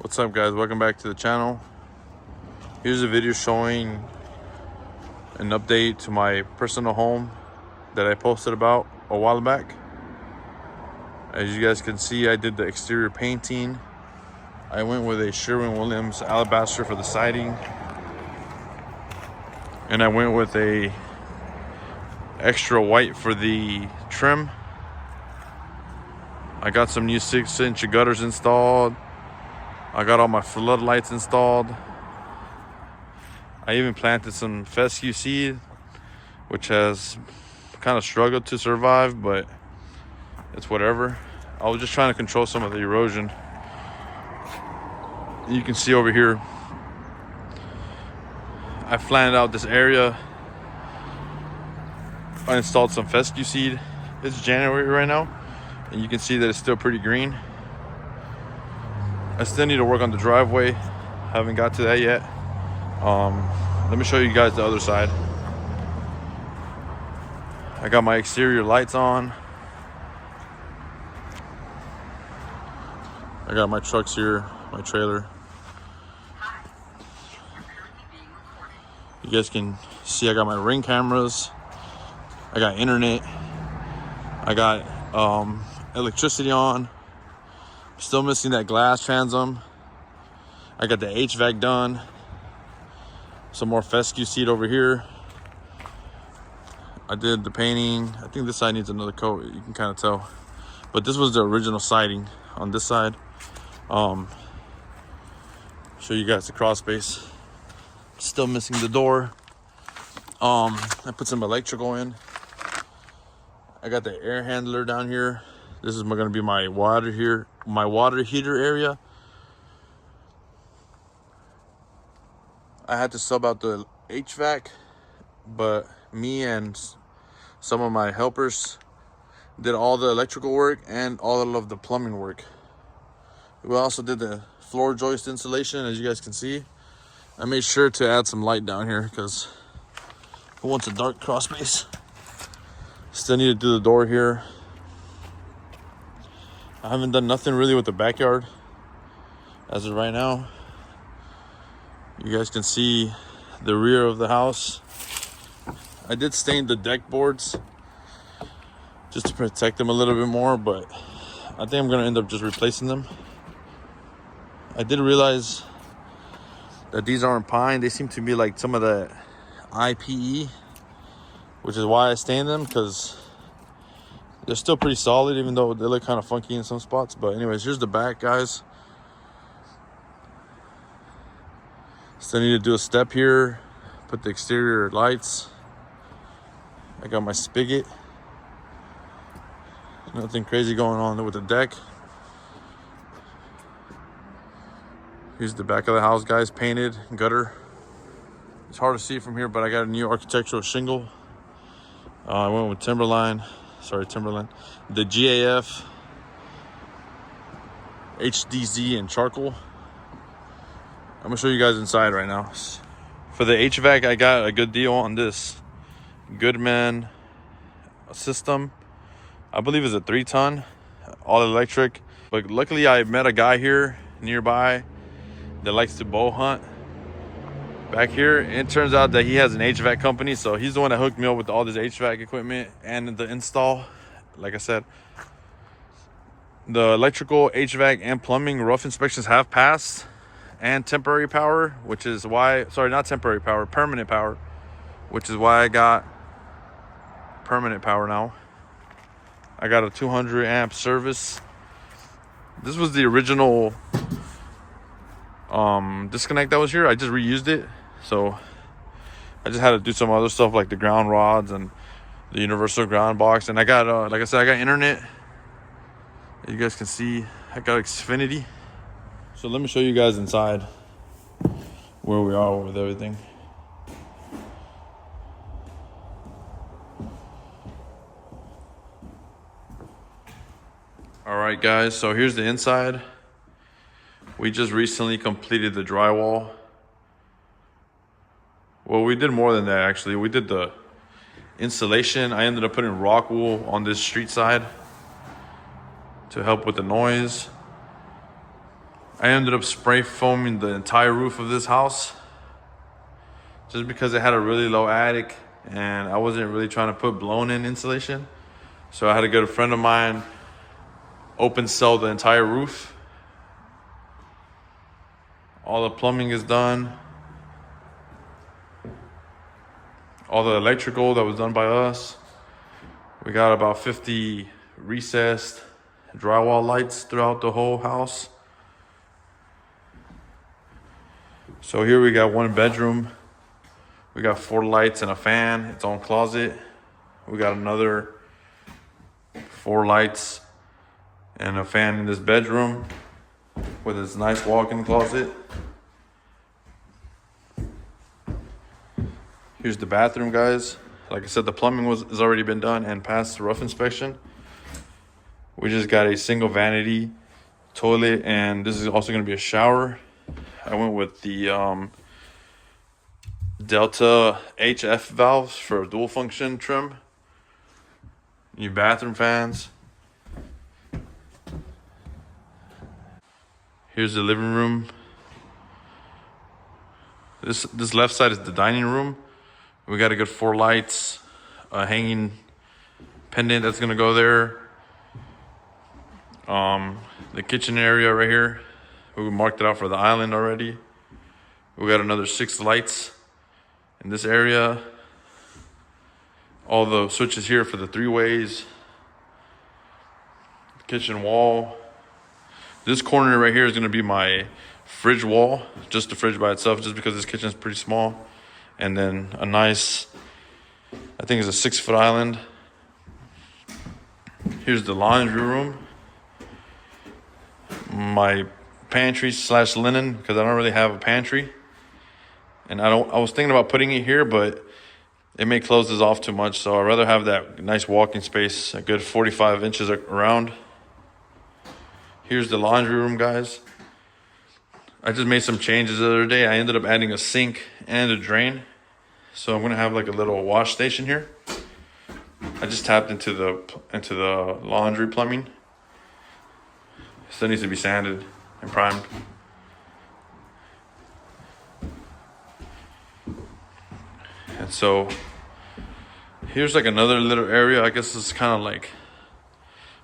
What's up, guys? Welcome back to the channel. Here's a video showing an update to my personal home that I posted about a while back. As you guys can see, I did the exterior painting. I went with a Sherwin-Williams alabaster for the siding, and I went with a extra white for the trim. I got some new 6-inch gutters installed. I got all my floodlights installed. I even planted some fescue seed, which has kind of struggled to survive, but it's whatever. I was just trying to control some of the erosion. You can see over here, I flattened out this area. I installed some fescue seed. It's January right now, and you can see that it's still pretty green. I still need to work on the driveway. Haven't got to that yet. Let me show you guys the other side. I got my exterior lights on. I got my trucks here, my trailer. You guys can see I got my Ring cameras. I got internet. I got electricity on. Still missing that glass transom. I got the HVAC done. Some more fescue seed over here. I did the painting. I think this side needs another coat. You can kind of tell. But this was the original siding on this side. Show you guys the crawl space. Still missing the door. I put some electrical in. I got the air handler down here. This is going to be my water here, my water heater area. I had to sub out the HVAC, but me and some of my helpers did all the electrical work and all of the plumbing work. We also did the floor joist installation, as you guys can see. I made sure to add some light down here because who wants a dark crawl space? Still need to do the door here. I haven't done nothing really with the backyard as of right now. You guys can see the rear of the house. I did stain the deck boards just to protect them a little bit more, but I think I'm gonna end up just replacing them. I did realize that these aren't pine. They seem to be like some of the IPE, which is why I stained them, because they're still pretty solid, even though they look kind of funky in some spots. But anyways, here's the back, guys. Still need to do a step here, put the exterior lights. I got my spigot. Nothing crazy going on with the deck. Here's the back of the house, guys, painted gutter. It's hard to see from here, but I got a new architectural shingle. I went with Timberline, the GAF, HDZ, and charcoal. I'm gonna show you guys inside right now. For the HVAC, I got a good deal on this Goodman system. I believe it's a 3-ton, all electric. But luckily I met a guy here nearby that likes to bow hunt back here. It turns out that he has an HVAC company, so he's the one that hooked me up with all this HVAC equipment and the install. Like I said, the electrical, HVAC, and plumbing rough inspections have passed, and temporary power, which is why, sorry, not temporary power, permanent power, which is why I got permanent power now. I got a 200 amp service. This was the original disconnect that was here. I just reused it, so I just had to do some other stuff like the ground rods and the universal ground box. And I got like I said, I got internet. You guys can see I got Xfinity. So let me show you guys inside where we are with everything. All right, guys, so here's the inside. We just recently completed the drywall. Well, we did more than that, actually. We did the insulation. I ended up putting rock wool on this street side to help with the noise. I ended up spray foaming the entire roof of this house just because it had a really low attic and I wasn't really trying to put blown in insulation. So I had a good friend of mine open cell the entire roof. All the plumbing is done. All the electrical that was done by us. We got about 50 recessed drywall lights throughout the whole house. So here we got one bedroom. We got 4 lights and a fan, its own closet. We got another 4 lights and a fan in this bedroom with its nice walk-in closet. Here's the bathroom, guys. Like I said, the plumbing has already been done and passed the rough inspection. We just got a single vanity toilet, and this is also going to be a shower. I went with the Delta HF valves for dual function trim. New bathroom fans. Here's the living room. This left side is the dining room. We got a good 4 lights, a hanging pendant that's gonna go there. The kitchen area right here, we marked it out for the island already. We got another 6 lights in this area. All the switches here for the 3-ways. Kitchen wall. This corner right here is gonna be my fridge wall, just the fridge by itself, just because this kitchen is pretty small. And then a nice, I think it's a 6-foot island. Here's the laundry room. My pantry / linen, because I don't really have a pantry. And I was thinking about putting it here, but it may close this off too much. So I'd rather have that nice walking space, a good 45 inches around. Here's the laundry room, guys. I just made some changes the other day. I ended up adding a sink and a drain. So I'm gonna have like a little wash station here. I just tapped into the laundry plumbing. Still needs to be sanded and primed. And so here's like another little area. I guess it's kind of like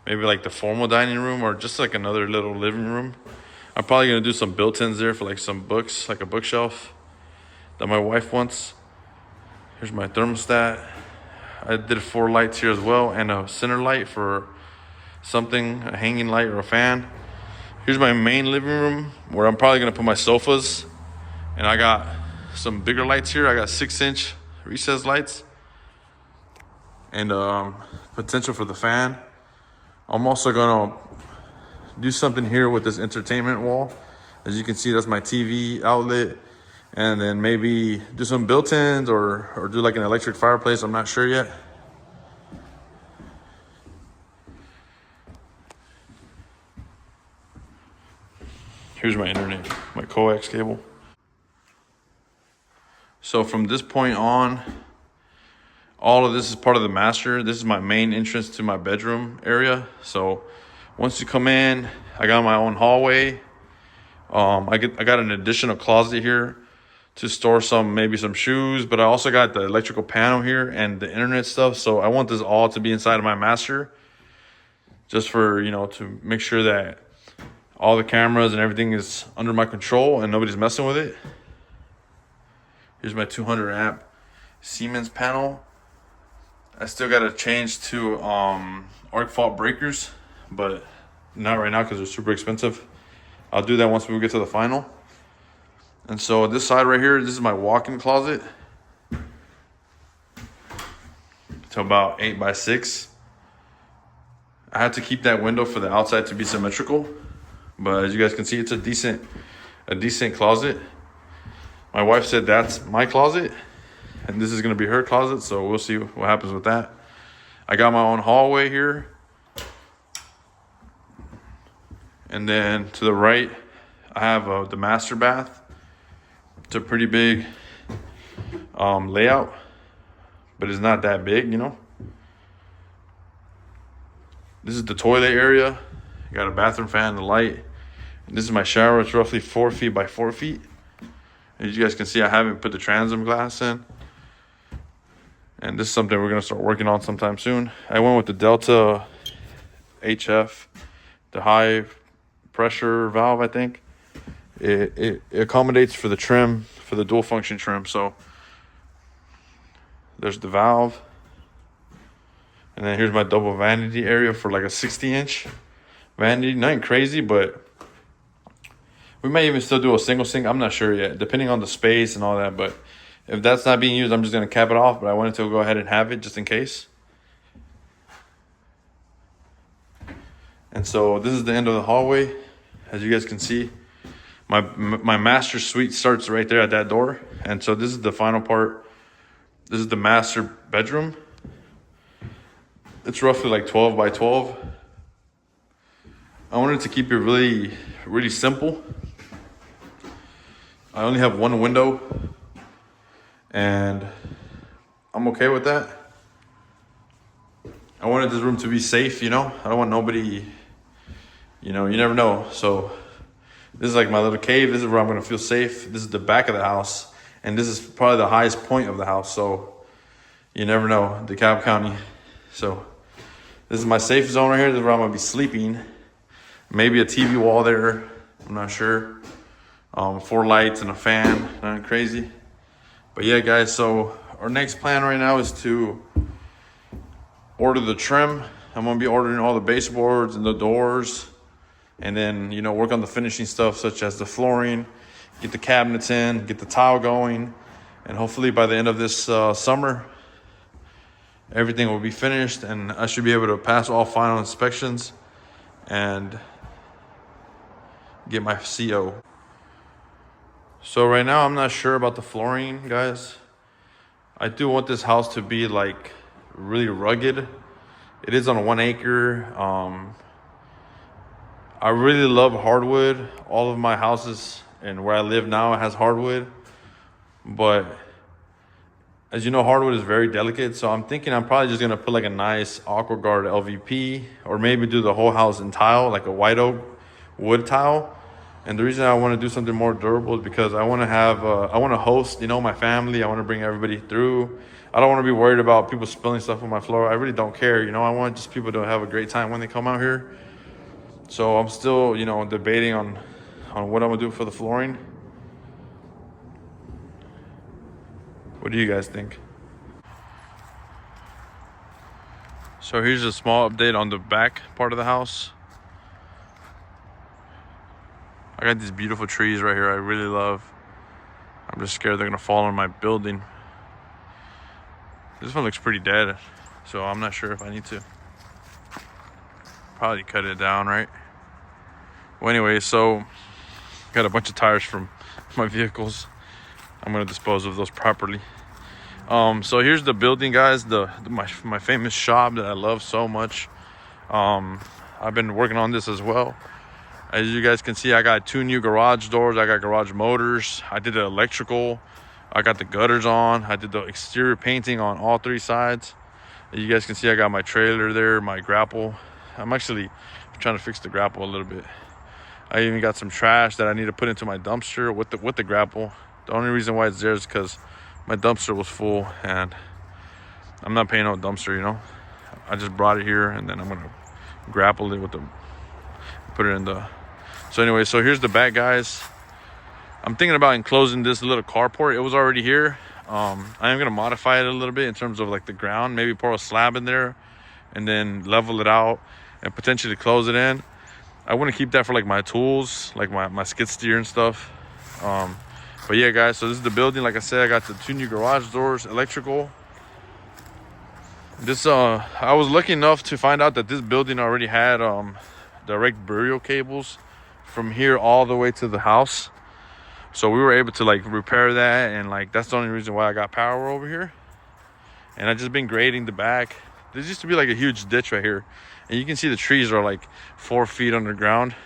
maybe like the formal dining room or just like another little living room. I'm probably gonna do some built-ins there for like some books, like a bookshelf that my wife wants. Here's my thermostat. I did 4 lights here as well and a center light for something, a hanging light or a fan. Here's my main living room where I'm probably gonna put my sofas. And I got some bigger lights here. I got 6-inch recessed lights and potential for the fan. I'm also gonna do something here with this entertainment wall. As you can see, that's my TV outlet. And then maybe do some built-ins or do like an electric fireplace. I'm not sure yet. Here's my internet, my coax cable. So from this point on, all of this is part of the master. This is my main entrance to my bedroom area. So once you come in, I got my own hallway. I got an additional closet here to store maybe some shoes, but I also got the electrical panel here and the internet stuff. So I want this all to be inside of my master, just for, to make sure that all the cameras and everything is under my control and nobody's messing with it. Here's my 200 amp Siemens panel. I still got to change to arc fault breakers, but not right now because they're super expensive. I'll do that once we get to the final. And so this side right here, this is my walk-in closet. It's about 8 by 6. I had to keep that window for the outside to be symmetrical, but as you guys can see, it's a decent closet. My wife said that's my closet, and this is gonna be her closet, so we'll see what happens with that. I got my own hallway here. And then to the right, I have the master bath. It's a pretty big layout, but it's not that big, This is the toilet area. You got a bathroom fan, the light, This is my shower. It's roughly 4 feet by 4 feet. As you guys can see, I haven't put the transom glass in. And this is something we're gonna start working on sometime soon. I went with the Delta HF, the high pressure valve, I think. It accommodates for the trim, for the dual function trim. So there's the valve. And then here's my double vanity area for like a 60-inch vanity. Nothing crazy, but we may even still do a single sink. I'm not sure yet, depending on the space and all that. But if that's not being used, I'm just going to cap it off. But I wanted to go ahead and have it just in case. And so this is the end of the hallway. As you guys can see, my master suite starts right there at that door. And so this is the final part. This is the master bedroom. It's roughly like 12 by 12. I wanted to keep it really, really simple. I only have one window, and I'm okay with that. I wanted this room to be safe, you know? I don't want nobody, you know, you never know. So this is like my little cave. This is where I'm gonna feel safe. This is the back of the house, and this is probably the highest point of the house. So you never know, DeKalb County. So this is my safe zone right here. This is where I'm gonna be sleeping. Maybe a TV wall there, I'm not sure. 4 lights and a fan, nothing crazy. But yeah, guys, so our next plan right now is to order the trim. I'm gonna be ordering all the baseboards and the doors, and then, you know, work on the finishing stuff such as the flooring, get the cabinets in, get the tile going, and hopefully by the end of this summer, everything will be finished and I should be able to pass all final inspections and get my CO. So right now I'm not sure about the flooring, guys. I do want this house to be like really rugged. It is on 1 acre. I really love hardwood. All of my houses and where I live now has hardwood, but as you know, hardwood is very delicate. So I'm thinking I'm probably just gonna put like a nice AquaGuard LVP, or maybe do the whole house in tile, like a white oak wood tile. And the reason I want to do something more durable is because I want to have, I want to host, you know, my family. I want to bring everybody through. I don't want to be worried about people spilling stuff on my floor. I really don't care. You know, I want just people to have a great time when they come out here. So I'm still, you know, debating on what I'm gonna do for the flooring. What do you guys think? So here's a small update on the back part of the house. I got these beautiful trees right here I really love. I'm just scared they're gonna fall on my building. This one looks pretty dead, so I'm not sure if I need to probably cut it down, right? Well, anyway, so got a bunch of tires from my vehicles. I'm gonna dispose of those properly. So here's the building, guys. My famous shop that I love so much. I've been working on this as well. As you guys can see, I got 2 new garage doors. I got garage motors. I did the electrical. I got the gutters on. I did the exterior painting on all 3 sides. As you guys can see, I got my trailer there, my grapple. I'm actually trying to fix the grapple a little bit. I even got some trash that I need to put into my dumpster with the grapple. The only reason why it's there is because my dumpster was full and I'm not paying no dumpster, you know. I just brought it here and then I'm gonna grapple it with the, put it in the. So anyway, so here's the back, guys. I'm thinking about enclosing this little carport. It was already here. I am gonna modify it a little bit in terms of like the ground, maybe pour a slab in there and then level it out and potentially close it in. I want to keep that for like my tools, like my skid steer and stuff. But yeah, guys, so this is the building. Like I said, I got the 2 new garage doors, electrical. This I was lucky enough to find out that this building already had direct burial cables from here all the way to the house. So we were able to like repair that, and like that's the only reason why I got power over here. And I just been grading the back. There used to be like a huge ditch right here, and you can see the trees are like 4 feet underground.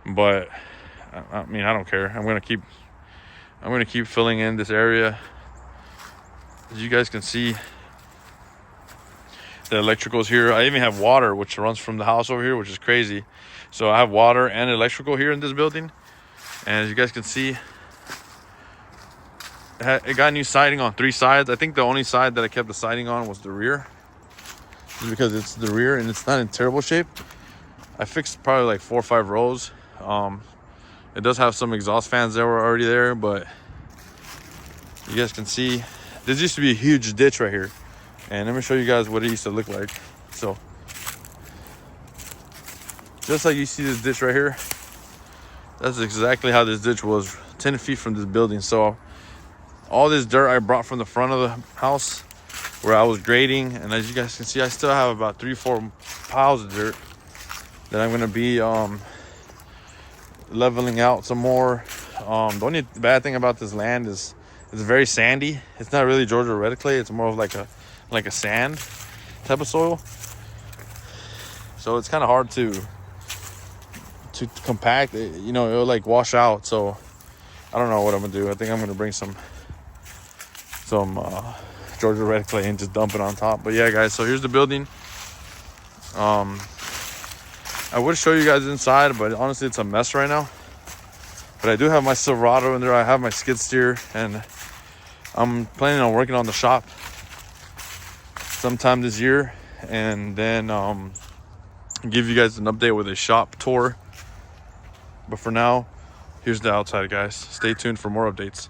But I mean, I don't care. I'm gonna keep filling in this area. As you guys can see, the electricals here. I even have water which runs from the house over here, which is crazy. So I have water and electrical here in this building. And as you guys can see, it got new siding on 3 sides. I think the only side that I kept the siding on was the rear, because it's the rear and it's not in terrible shape. I fixed probably like 4 or 5 rows. It does have some exhaust fans that were already there, but you guys can see this used to be a huge ditch right here. And let me show you guys what it used to look like. So just like you see this ditch right here, that's exactly how this ditch was 10 feet from this building. So all this dirt I brought from the front of the house where I was grading, and as you guys can see, I still have about 3-4 piles of dirt that I'm gonna be leveling out some more. The only bad thing about this land is it's very sandy. It's not really Georgia red clay. It's more of like a sand type of soil. So it's kind of hard to compact. You know, it'll like wash out. So I don't know what I'm gonna do. I think I'm gonna bring some Georgia red clay and just dump it on top. But yeah, guys, so here's the building. I would show you guys inside, but honestly it's a mess right now. But I do have my Silverado in there. I have my skid steer, and I'm planning on working on the shop sometime this year, and then give you guys an update with a shop tour. But for now, here's the outside, guys. Stay tuned for more updates.